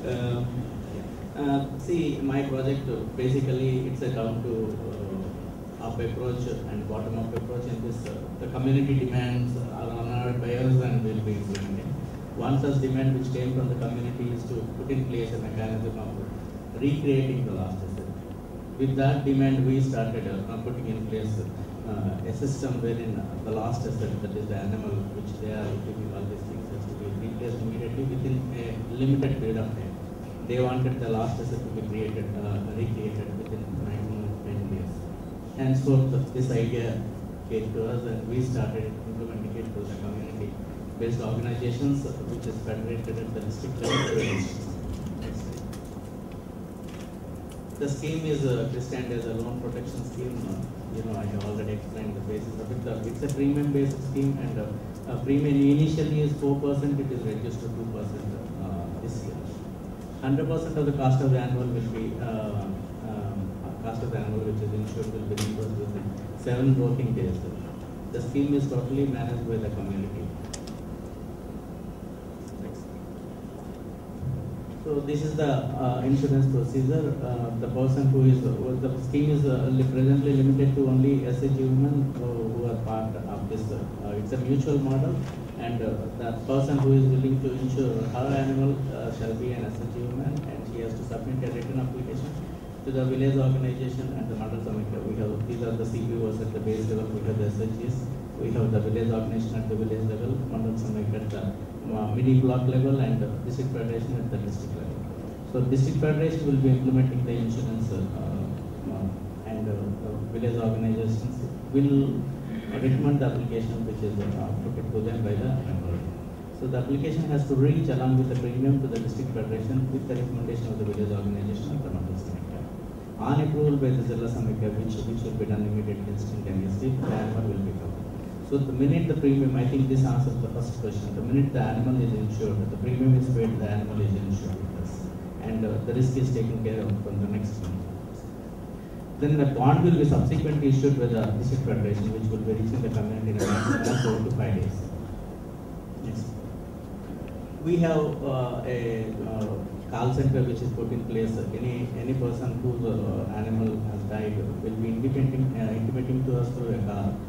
Um, See, my project basically it's a down to up approach and bottom up approach in this. The community demands are honored by us and will be implemented. One such demand which came from the community is to put in place a mechanism of recreating the lost asset. With that demand, we started putting in place a system wherein the lost asset, that is the animal which they are giving all these things, has to be replaced immediately within a limited period of time. They wanted the lost asset to be created, recreated within maximum 10 years. Henceforth, this idea came to us and we started implementing it to the community-based organizations which is federated at the district level. The scheme is christened as a loan protection scheme. I have already explained the basis of it. It's a premium-based scheme, and premium initially is 4%. It is reduced to 2% this year. 100% of the cost of the animal will be which is insured will be reimbursed within 7 working days. The scheme is totally managed by the community. Next. So this is the insurance procedure. The person who is the scheme is presently limited to only SHG women who are part of this. It's a mutual model, and the person who is willing to insure her animal shall be an SHG woman, and she has to submit a written application to the village organization and the Mandal Samikya. We have these are the CPOs at the base level. We have the SHGs. We have the village organization at the village level, Mandal Samikya at the mini block level, and district federation at the district level. So district federation will be implementing the insurance, and village organizations will recommend the application which is put to them by the member. So the application has to reach along with the premium to the district federation with the recommendation of the village organization of the Mandal Samikya. On approval by the Jilla Samikya, which will be done immediately instantaneously, the animal will be covered. So the minute the premium, I think this answers the first question. The minute the animal is insured, the premium is paid, the animal is insured with us, and the risk is taken care of from the next month. Then the bond will be subsequently issued by the district federation, which will be reaching the community in a maximum of 4 to 5 days. Next. We have a call center which is put in place. Any person whose animal has died will be intimating to us through a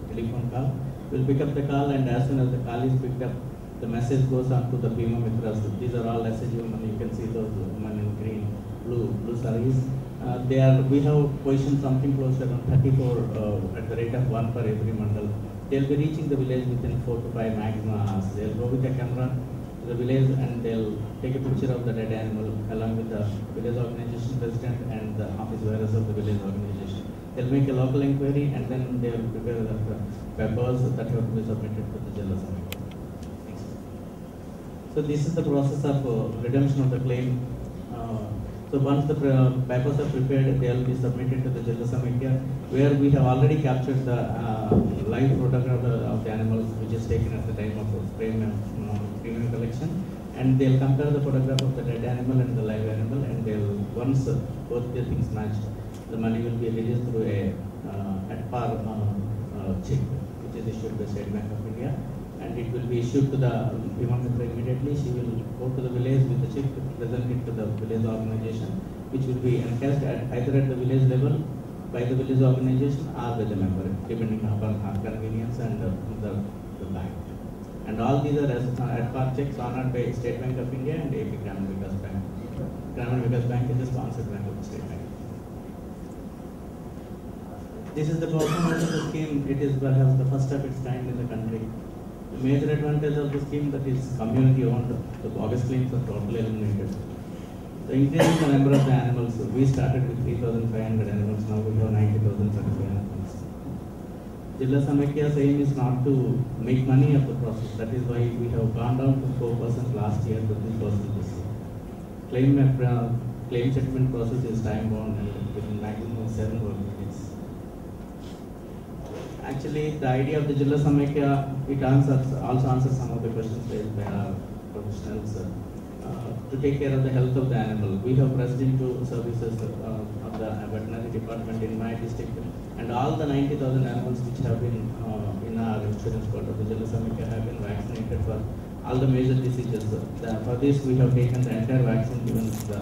telephone call. We'll pick up the call, and as soon as the call is picked up, the message goes on to the Bima Mitras. These are all SHG women. You can see those women in green, blue sarees. We have positioned something close to around 34 at the rate of 1 per every mandal. They'll be reaching the village within 4 to 5 maximum hours. They'll go with a camera to the village and they'll take a picture of the dead animal along with the village organization president and the office bearers of the village organization. They'll make a local inquiry and then they will prepare the papers that have to be submitted to the Jilla Samikya. So this is the process of redemption of the claim. So once the papers are prepared, they will be submitted to the Jilla Samikya, where we have already captured the live photograph of the animals, which is taken at the time of premium collection, and they'll compare the photograph of the dead animal and the live animal, and they'll once both the things match, the money will be released through a at par check, which is issued by State Bank of India. And it will be issued to the Bima Mitra immediately. She will go to the village with the check, present it to the village organization, which will be encashed either at the village level by the village organization or by the member, depending upon our convenience and the bank. And all these are at par checks honored by State Bank of India and AP Gramin Vikas Bank. Gramin Vikas Bank is the sponsored bank of the State Bank. This is the performance of the scheme. It is perhaps the first of its kind in the country. The major advantage of the scheme that is community owned. The bogus claims are totally eliminated. The increase in the number of the animals, we started with 3,500 animals, now we have 90,000 animals. Jilla Samikya's aim is not to make money of the process. That is why we have gone down to 4% last year to 3% this year. Claim settlement process is time bound and within maximum 7 working days. Actually, the idea of the Jilla Samikya, it also answers some of the questions raised by our professionals to take care of the health of the animal. We have pressed into services of the veterinary department in my district, and all the 90,000 animals which have been in our insurance code of the Jilla Samikya have been vaccinated for all the major diseases. For this, we have taken the entire vaccine given to the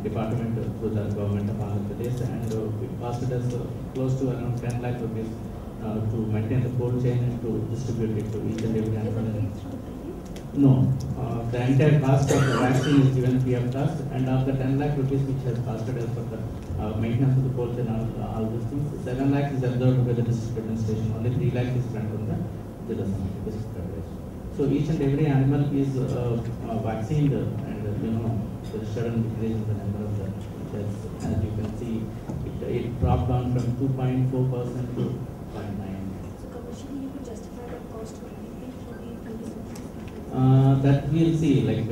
department through the government of Andhra Pradesh, and it costed us close to around 10 lakh rupees to maintain the cold chain and to distribute it to each and every animal. No, the entire cost of the vaccine is given free of cost, and of the 10 lakh rupees which has costed us for the maintenance of the cold chain, all these things, 7 lakh is absorbed by the district administration, only 3 lakh is spent on the Jilla Samiti district coverage. So each and every animal is vaccinated, and there is sudden decrease in the number of the deaths. As you can see, it dropped down from 2.4% to 0.9. So commercially, you could justify that cost for anything for that we'll see. Like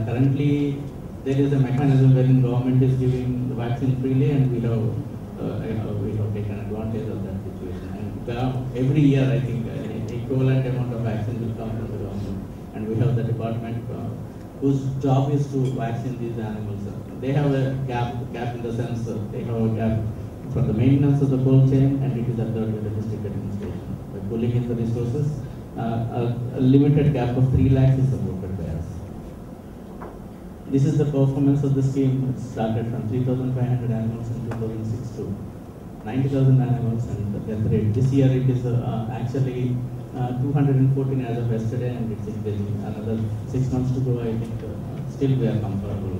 currently, there is a mechanism wherein government is giving the vaccine freely, and we have taken advantage of that situation. And every year, I think an equivalent amount of vaccine will come from the government, and we have the department whose job is to vaccine these animals. They have a gap in the sense they have a gap for the maintenance of the cold chain, and it is absorbed by the district administration. By pulling in the resources, a limited gap of 3 lakhs is supported by us. This is the performance of the scheme. It started from 3,500 animals in 2006 to 90,000 animals, and the death rate this year it is actually 214 as of yesterday, and it's increasing. Another 6 months to go. I think still we are comfortable